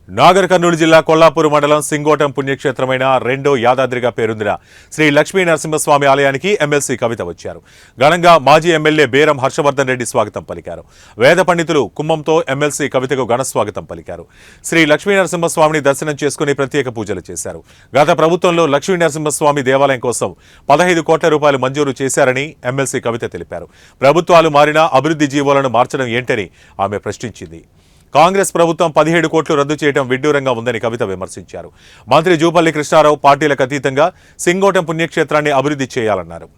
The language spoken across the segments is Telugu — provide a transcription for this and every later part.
నాగర్ కర్నూలు జిల్లా కొల్లాపూర్ మండలం సింగోటం పుణ్యక్షేత్రమైన రెండో యాదాద్రిగా పేరొందిన శ్రీ లక్ష్మీ నరసింహస్వామి ఆలయానికి ఎమ్మెల్సీ కవిత వచ్చారు. ఘనంగా మాజీ ఎమ్మెల్యే బేరం హర్షవర్ధన్ రెడ్డి స్వాగతం పలికారు. వేద పండితులు కుంభంతో ఎమ్మెల్సీ కవితకు ఘన స్వాగతం పలికారు. శ్రీ లక్ష్మీ నరసింహస్వామిని దర్శనం చేసుకుని ప్రత్యేక పూజలు చేశారు. గత ప్రభుత్వంలో లక్ష్మీ నరసింహస్వామి దేవాలయం కోసం 15 కోట్ల రూపాయలు మంజూరు చేశారని ఎమ్మెల్సీ కవిత తెలిపారు. ప్రభుత్వాలు మారినా అభివృద్ధి జీవోలను మార్చడం ఏంటని ఆమె ప్రశ్నించింది. కాంగ్రెస్ ప్రభుత్వం 17 కోట్లు రద్దు చేయడం విడ్డూరంగా ఉందని కవిత విమర్శించారు. మంత్రి జూపల్లి కృష్ణారావు పార్టీలకు అతీతంగా సింగోటం పుణ్యక్షేత్రాన్ని అభివృద్ధి చేయాలన్నారు.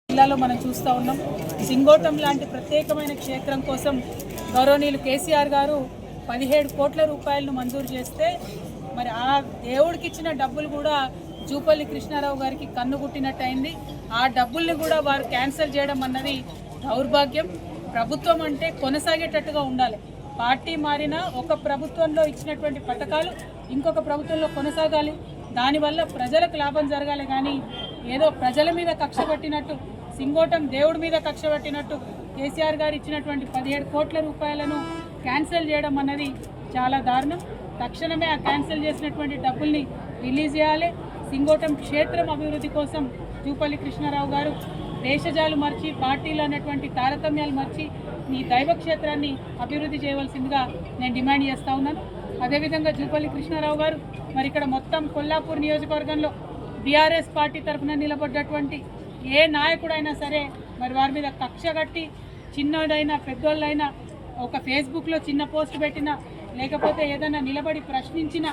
జిల్లాలో మనం చూస్తూ ఉన్నాం. సింగోటం లాంటి ప్రత్యేకమైన క్షేత్రం కోసం గౌరవనీయులు కేసీఆర్ గారు 17 కోట్ల రూపాయలను మంజూరు చేస్తే మరి ఆ దేవుడికి ఇచ్చిన డబ్బులు కూడా జూపల్లి కృష్ణారావు గారికి కన్నుగుట్టినట్టయింది. ఆ డబ్బుల్ని కూడా వారు క్యాన్సిల్ చేయడం అన్నది దౌర్భాగ్యం. ప్రభుత్వం అంటే కొనసాగేటట్టుగా ఉండాలి. పార్టీ మారినా ఒక ప్రభుత్వంలో ఇచ్చినటువంటి పథకాలు ఇంకొక ప్రభుత్వంలో కొనసాగాలి. దానివల్ల ప్రజలకు లాభం జరగాలి. కానీ ఏదో ప్రజల మీద కక్ష పట్టినట్టు, సింగోటం దేవుడి మీద కక్ష పట్టినట్టు కేసీఆర్ గారు ఇచ్చినటువంటి 17 కోట్ల రూపాయలను క్యాన్సిల్ చేయడం అన్నది చాలా దారుణం. తక్షణమే ఆ క్యాన్సిల్ చేసినటువంటి డబ్బుల్ని రిలీజ్ చేయాలి. సింగోటం క్షేత్రం అభివృద్ధి కోసం జూపల్లి కృష్ణారావు గారు దేశజాలు మర్చి, పార్టీలు అన్నటువంటి తారతమ్యాలు మర్చి ఈ దైవ క్షేత్రాన్ని అభివృద్ధి చేయవలసిందిగా నేను డిమాండ్ చేస్తూ ఉన్నాను. అదేవిధంగా జూపల్లి కృష్ణారావు గారు మరి ఇక్కడ మొత్తం కొల్లాపూర్ నియోజకవర్గంలో బీఆర్ఎస్ పార్టీ తరఫున నిలబడ్డటువంటి ఏ నాయకుడైనా సరే మరి వారి మీద కక్ష కట్టి చిన్నోడైనా పెద్దోళ్ళైనా ఒక ఫేస్బుక్లో చిన్న పోస్ట్ పెట్టినా లేకపోతే ఏదైనా నిలబడి ప్రశ్నించినా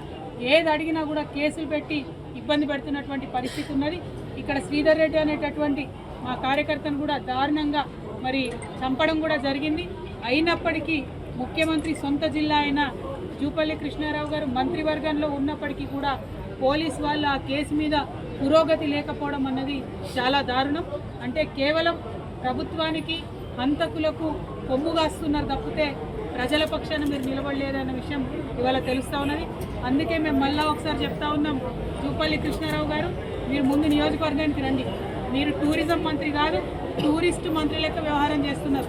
ఏది అడిగినా కూడా కేసులు పెట్టి ఇబ్బంది పెడుతున్నటువంటి పరిస్థితి ఉన్నది. ఇక్కడ శ్రీధర్ రెడ్డి అనేటటువంటి మా కార్యకర్తను కూడా దారుణంగా మరి చంపడం కూడా జరిగింది. అయినప్పటికీ ముఖ్యమంత్రి సొంత జిల్లా అయిన జూపల్లి కృష్ణారావు గారు మంత్రివర్గంలో ఉన్నప్పటికీ కూడా పోలీస్ వాళ్ళు ఆ కేసు మీద పురోగతి లేకపోవడం అన్నది చాలా దారుణం. అంటే కేవలం ప్రభుత్వానికి హంతకులకు కొమ్ముగాస్తున్నారు తప్పితే ప్రజల పక్షాన మీరు నిలబడలేదన్న విషయం ఇవాళ తెలుస్తూ ఉన్నది. అందుకే మేము మళ్ళా ఒకసారి చెప్తా ఉన్నాం, జూపల్లి కృష్ణారావు గారు మీరు ముందు నియోజకవర్గానికి రండి. మీరు టూరిజం మంత్రి కాదు, టూరిస్ట్ మంత్రి లెక్క వ్యవహారం చేస్తున్నారు.